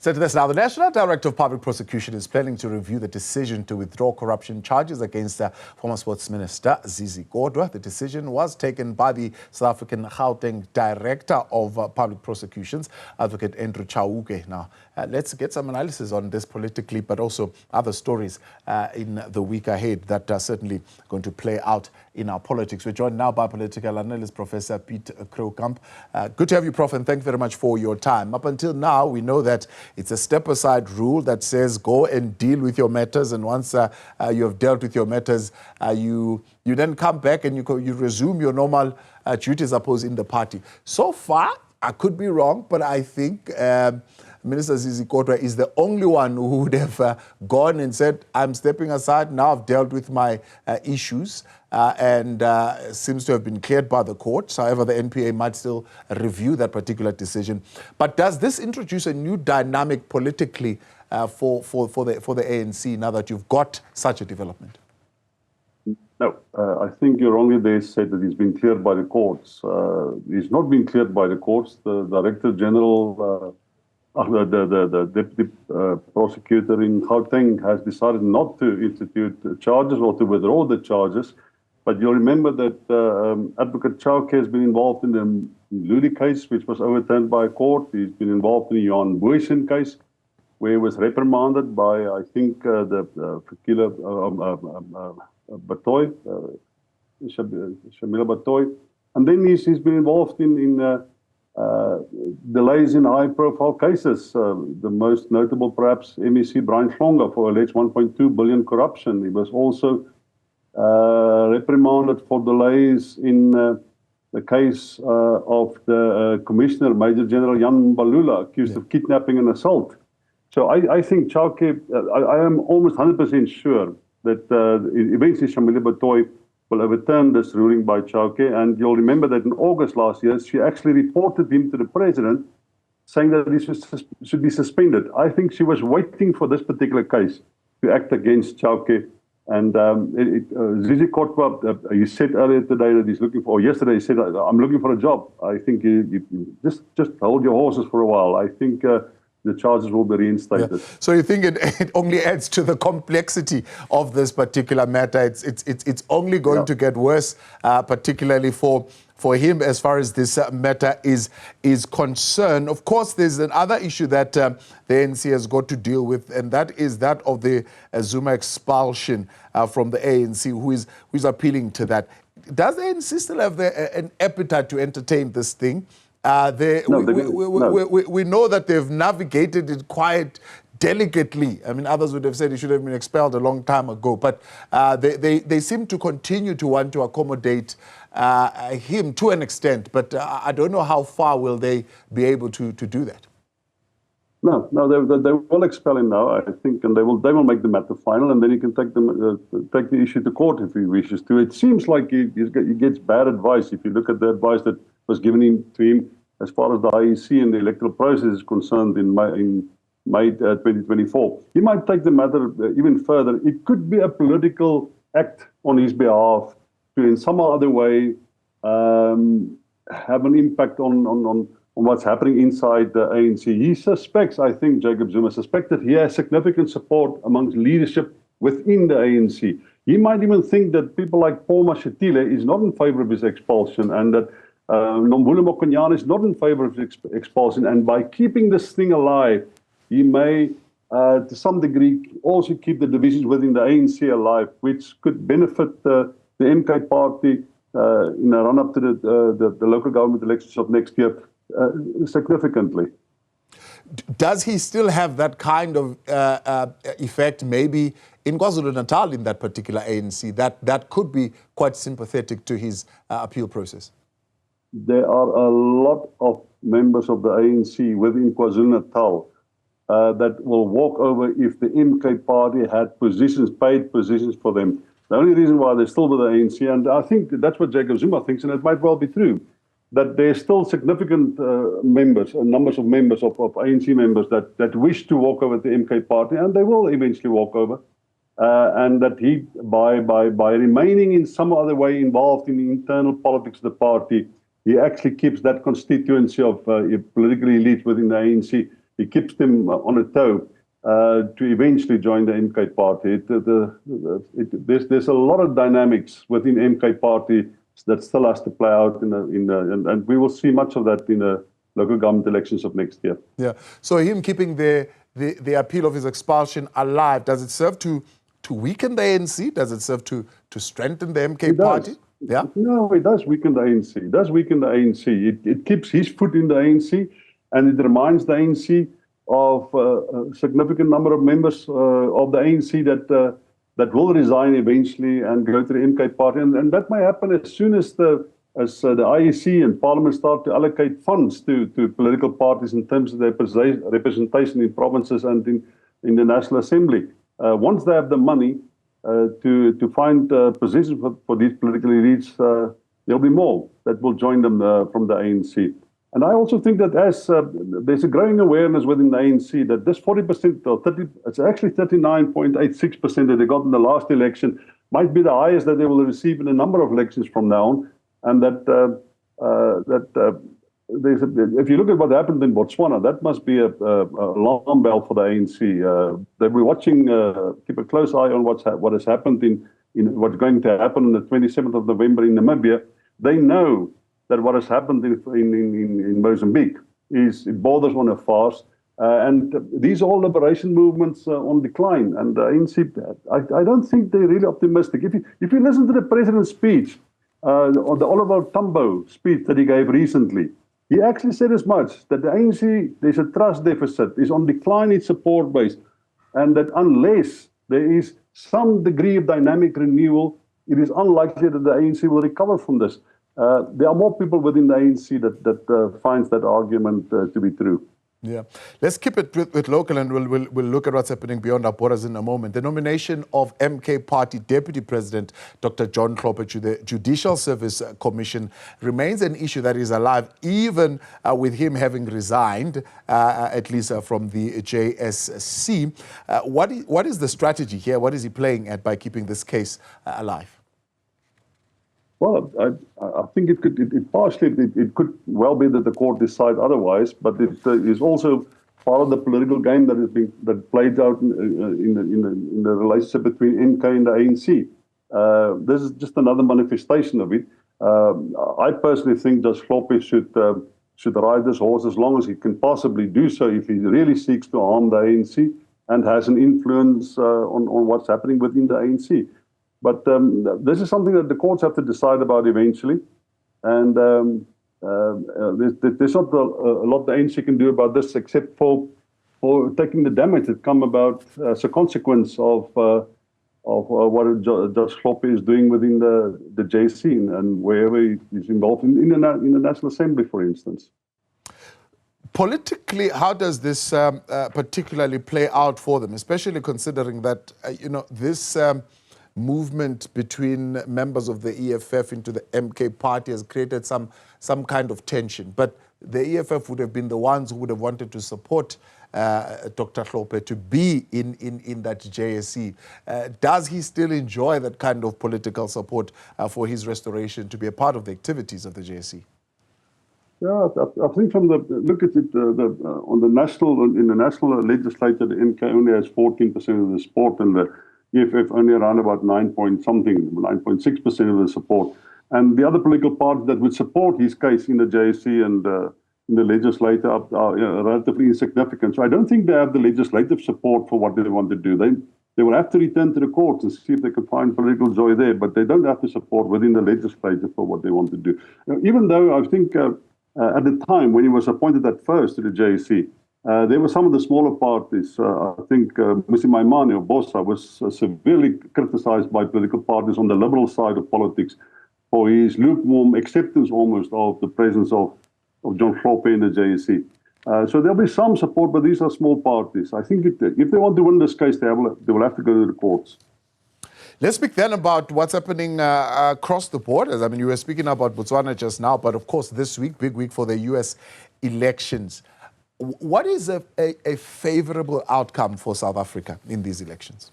So to this now, the National Director of Public Prosecution is planning to review the decision to withdraw corruption charges against former Sports Minister Zizi Kodwa. The decision was taken by the South African Gauteng Director of Public Prosecutions, Advocate Chauke. Now, let's get some analysis on this politically, but also other stories in the week ahead that are certainly going to play out in our politics. We're joined now by political analyst Professor Piet Croucamp. Good to have you, Prof, and thank you very much for your time. Up until now, we know that it's a step-aside rule that says go and deal with your matters, and once you have dealt with your matters, you then come back and you resume your normal duties, I suppose, in the party. So far, I could be wrong, but I think Minister Zizi Kodwa is the only one who would have gone and said, I'm stepping aside, now I've dealt with my issues, and seems to have been cleared by the courts. However, the NPA might still review that particular decision. But does this introduce a new dynamic politically for the ANC now that you've got such a development? No, I think you wrongly there said that he's been cleared by the courts. He's not been cleared by the courts. The Director General, the Deputy Prosecutor in Gauteng has decided not to institute charges or to withdraw the charges. But you'll remember that Advocate Chauke has been involved in the Ludi case, which was overturned by a court. He's been involved in the Johan Boysen case, where he was reprimanded by, I think, the Fakila Batoy, Shamila Batoy. And then he's been involved in delays in high-profile cases. The most notable, perhaps, MEC Brian Hlonga for alleged 1.2 billion corruption. He was also reprimanded for delays in the case of the Commissioner, Major General Jan Balula, accused of kidnapping and assault. So I think Chauke, I am almost 100% sure that eventually Shamila Batoy will overturn this ruling by Chauke. And you'll remember that in August last year, she actually reported him to the president, saying that he should be suspended. I think she was waiting for this particular case to act against Chauke. And Zizi Kodwa, he said earlier today that he's looking for, or yesterday he said, I'm looking for a job. I think you just hold your horses for a while. I think the charges will be reinstated. Yeah. So you think it only adds to the complexity of this particular matter? It's only going to get worse, particularly for him as far as this matter is concerned. Of course, there's another issue that the ANC has got to deal with, and that is that of the Zuma expulsion from the ANC, who is appealing to that. Does the ANC still have an appetite to entertain this thing? We know that they've navigated it quite delicately. I mean, others would have said he should have been expelled a long time ago, but they seem to continue to want to accommodate him to an extent, but I don't know how far will they be able to do that. No, they will expel him now, I think, and they will make the matter final, and then he can take the issue to court if he wishes to. It seems like he gets bad advice if you look at the advice that was given to him as far as the IEC and the electoral process is concerned in May 2024. He might take the matter even further. It could be a political act on his behalf to, in some other way, have an impact on what's happening inside the ANC. He suspects, I think Jacob Zuma suspects that he has significant support amongst leadership within the ANC. He might even think that people like Paul Mashatile is not in favor of his expulsion, and that Nomvula Mokonyane is not in favor of his expulsion. And by keeping this thing alive, he may, to some degree, also keep the divisions within the ANC alive, which could benefit the MK party in a run-up to the local government elections of next year significantly. Does he still have that kind of effect maybe in KwaZulu-Natal in that particular ANC that could be quite sympathetic to his appeal process? There are a lot of members of the ANC within KwaZulu-Natal that will walk over if the MK party had paid positions for them. The only reason why they're still with the ANC, and I think that's what Jacob Zuma thinks, and it might well be true, that there's still significant numbers of ANC members that wish to walk over the MK party, and they will eventually walk over. And that he, by remaining in some other way involved in the internal politics of the party, he actually keeps that constituency of political elites within the ANC he keeps them on a toe to eventually join the MK party. There's a lot of dynamics within MK party that still has to play out, and we will see much of that in the local government elections of next year. Yeah. So him keeping the appeal of his expulsion alive, does it serve to weaken the ANC? Does it serve to strengthen the MK party? Yeah. No, it does weaken the ANC. It does weaken the ANC. It keeps his foot in the ANC, and it reminds the ANC of a significant number of members of the ANC that will resign eventually and go to the MK party, and that may happen as soon as the IEC and Parliament start to allocate funds to political parties in terms of their representation in provinces and in the National Assembly. Once they have the money to find positions for these political elites, there'll be more that will join them from the ANC. And I also think that as there's a growing awareness within the ANC that this 40% or 30, it's actually 39.86% that they got in the last election might be the highest that they will receive in a number of elections from now on. And if you look at what happened in Botswana, that must be a alarm bell for the ANC. They'll be watching, keep a close eye on what has happened in what's going to happen on the 27th of November in Namibia. They know that what has happened in Mozambique it borders on a farce. And these are all liberation movements on decline. And the ANC, I don't think they're really optimistic. If you listen to the president's speech, on the Oliver Tambo speech that he gave recently, he actually said as much, that the ANC, there's a trust deficit, is on decline its support base, and that unless there is some degree of dynamic renewal, it is unlikely that the ANC will recover from this. There are more people within the ANC that finds that argument to be true. Yeah. Let's keep it with local, and we'll look at what's happening beyond our borders in a moment. The nomination of MK Party Deputy President Dr. John Chauke to the Judicial Service Commission remains an issue that is alive, even with him having resigned, at least from the JSC. What is the strategy here? What is he playing at by keeping this case alive? Well, I think it could well be that the court decide otherwise, but it is also part of the political game that played out in the relationship between MK and the ANC. This is just another manifestation of it. I personally think Judge Chauke should ride this horse as long as he can possibly do so if he really seeks to harm the ANC and has an influence on what's happening within the ANC. But this is something that the courts have to decide about eventually. And there's not a lot the ANC can do about this except for taking the damage that come about as a consequence of what Judge Chauke is doing within the JSC and wherever he's involved in the National Assembly, for instance. Politically, how does this particularly play out for them, especially considering that, this movement between members of the EFF into the MK party has created some kind of tension. But the EFF would have been the ones who would have wanted to support Dr. Chauke to be in that JSC. Does he still enjoy that kind of political support for his restoration to be a part of the activities of the JSC? Yeah, I think from look at it in the national legislature, the MK only has 14% of the support, and the EFF only around about 9.6% of the support. And the other political parties that would support his case in the JSC and in the legislature are relatively insignificant. So I don't think they have the legislative support for what they want to do. They will have to return to the courts and see if they can find political joy there, but they don't have the support within the legislature for what they want to do. Even though I think at the time when he was appointed at first to the JSC, there were some of the smaller parties. I think Mr. Maimane of Bosa was severely criticized by political parties on the liberal side of politics for his lukewarm acceptance almost of the presence of John Chauke in the JSC. So there'll be some support, but these are small parties. I think if they want to win this case, they will have to go to the courts. Let's speak then about what's happening across the borders. I mean, you were speaking about Botswana just now, but of course this week, big week for the U.S. elections. What is a favorable outcome for South Africa in these elections?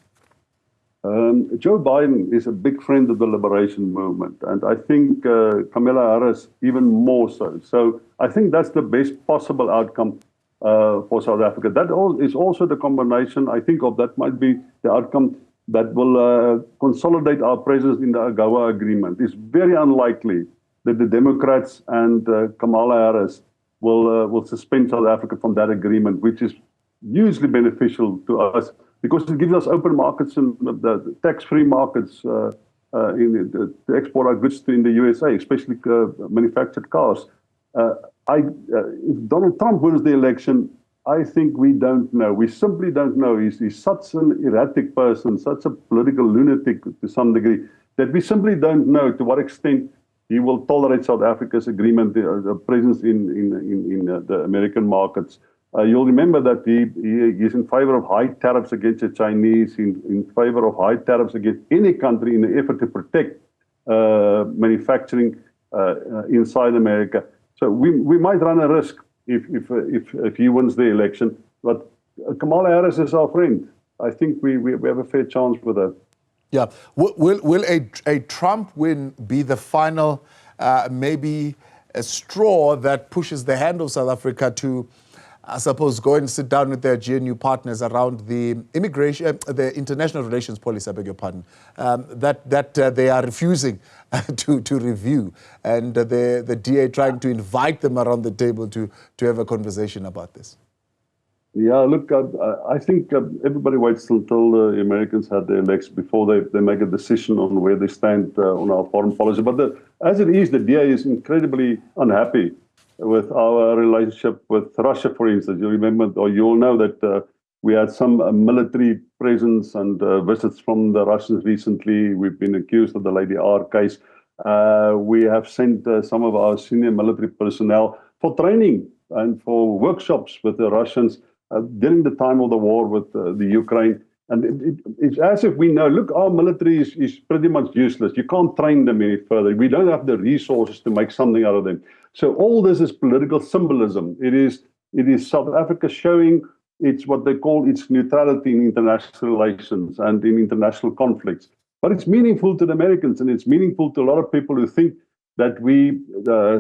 Joe Biden is a big friend of the liberation movement, and I think Kamala Harris even more so. So I think that's the best possible outcome for South Africa. That is also the combination, I think, of that might be the outcome that will consolidate our presence in the AGOA agreement. It's very unlikely that the Democrats and Kamala Harris will suspend South Africa from that agreement, which is hugely beneficial to us because it gives us open markets and the tax-free markets to export our goods to in the USA, especially manufactured cars. If Donald Trump wins the election, I think we don't know. We simply don't know. He's such an erratic person, such a political lunatic to some degree, that we simply don't know to what extent he will tolerate South Africa's agreement, the presence in the American markets. You'll remember that he is in favor of high tariffs against the Chinese, in favor of high tariffs against any country in the effort to protect manufacturing inside America. So we might run a risk if he wins the election. But Kamala Harris is our friend. I think we have a fair chance with that. Yeah. Will a Trump win be the final, maybe a straw that pushes the hand of South Africa to, I suppose, go and sit down with their GNU partners around the immigration, the international relations policy, I beg your pardon, that they are refusing to review, and the DA trying to invite them around the table to have a conversation about this? Yeah, look, I think everybody waits until the Americans had their elections before they make a decision on where they stand on our foreign policy. But as it is, the DA is incredibly unhappy with our relationship with Russia, for instance. You remember, or you'll know that we had some military presence and visits from the Russians recently. We've been accused of the Lady R case. We have sent some of our senior military personnel for training and for workshops with the Russians during the time of the war with the Ukraine. And it's as if we know, look, our military is pretty much useless. You can't train them any further. We don't have the resources to make something out of them. So all this is political symbolism. It is South Africa showing it's what they call its neutrality in international relations and in international conflicts. But it's meaningful to the Americans, and it's meaningful to a lot of people who think that we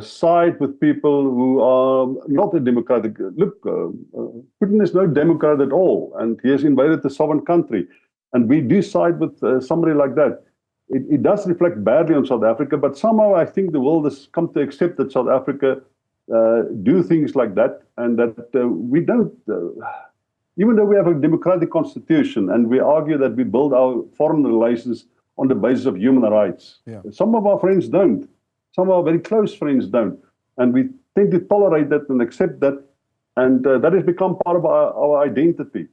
side with people who are not a democratic. Look, Putin is no Democrat at all, and he has invaded the sovereign country. And we do side with somebody like that. It does reflect badly on South Africa, but somehow I think the world has come to accept that South Africa do things like that, and that we don't, even though we have a democratic constitution and we argue that we build our foreign relations on the basis of human rights. Yeah. Some of our friends don't. Some of our very close friends don't. And we tend to tolerate that and accept that. And that has become part of our identity.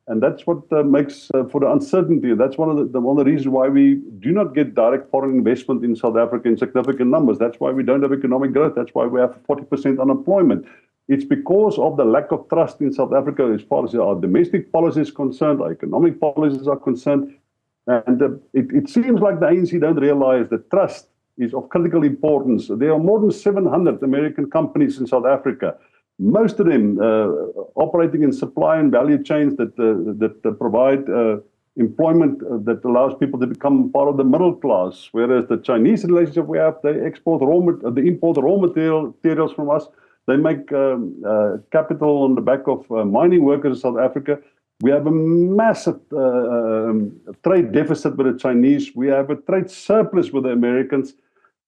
And that's what makes for the uncertainty. That's one of the reasons why we do not get direct foreign investment in South Africa in significant numbers. That's why we don't have economic growth. That's why we have 40% unemployment. It's because of the lack of trust in South Africa as far as our domestic policy is concerned, our economic policies are concerned. And it seems like the ANC don't realize that trust is of critical importance. There are more than 700 American companies in South Africa, most of them operating in supply and value chains that provide employment that allows people to become part of the middle class. Whereas the Chinese relationship we have, they import raw materials from us. They make capital on the back of mining workers in South Africa. We have a massive trade deficit with the Chinese. We have a trade surplus with the Americans.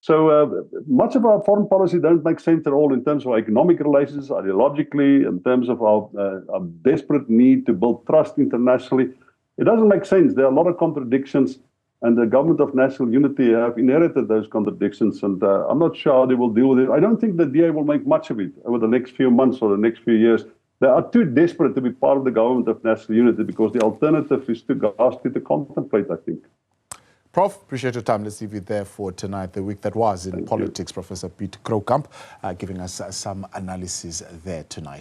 So much of our foreign policy don't make sense at all in terms of economic relations, ideologically, in terms of our desperate need to build trust internationally. It doesn't make sense. There are a lot of contradictions, and the government of national unity have inherited those contradictions, and I'm not sure how they will deal with it. I don't think the DA will make much of it over the next few months or the next few years. They are too desperate to be part of the government of national unity because the alternative is too ghastly to contemplate, I think. Prof, appreciate your time. Let's leave you there for tonight, the week that was in politics. Professor Piet Croucamp giving us some analysis there tonight.